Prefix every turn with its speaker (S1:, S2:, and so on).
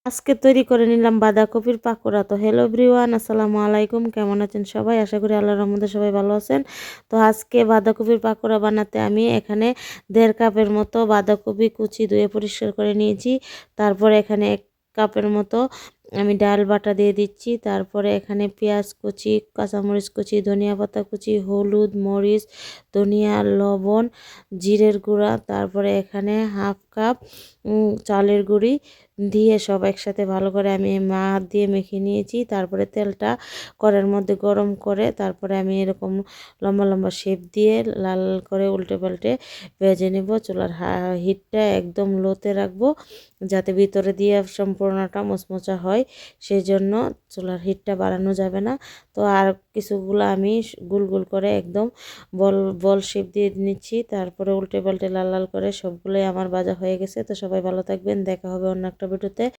S1: আজকে তৈরি করে নিলাম বাঁধাকপির পাকোড়া। তো হ্যালো এভরিওয়ান, আসসালামু আলাইকুম। কেমন আছেন সবাই? আশা করি আল্লাহর রহমতে সবাই ভালো আছেন। তো আজকে বাঁধাকপির পাকোড়া বানাতে আমি এখানে 1.5 কাপের মতো বাঁধাকপি কুচি ধুয়ে পরিষ্কার করে নিয়েছি। তারপরে এখানে 1 কাপের মতো আমি ডাল বাটা দিয়ে দিচ্ছি। তারপরে এখানে পেঁয়াজ কুচি, কাঁচামরিচ কুচি, ধনিয়া পাতা কুচি, হলুদ, মরিচ, ধনিয়া, লবণ, জিরের গুঁড়া, তারপরে এখানে 1/2 কাপ চালের গুঁড়ি দিয়ে সব একসাথে ভালো করে আমি হাত দিয়ে মেখে নিয়েছি। তারপরে তেলটা কড়াইয়ের মধ্যে গরম করে তারপরে আমি এরকম লম্বা লম্বা শেপ দিয়ে লাল করে উল্টে পাল্টে ভেজে নেব। চুলার হিটটা একদম লোতে রাখবো যাতে ভিতরে দিয়ে সম্পূর্ণটা মুচমুচা হয়, সেই জন্য চুলার হিটটা বাড়ানো যাবে না। তো আর কিছুগুলো আমি গোল গোল করে একদম বল বল শেপ দিয়ে নিচ্ছি। তারপরে উল্টে পাল্টে লাল লাল করে সবগুলোই আমার ভাজা হয়ে গেছে। তো সবাই ভালো থাকবেন, দেখা হবে অন্য একটা ভিডিওতে।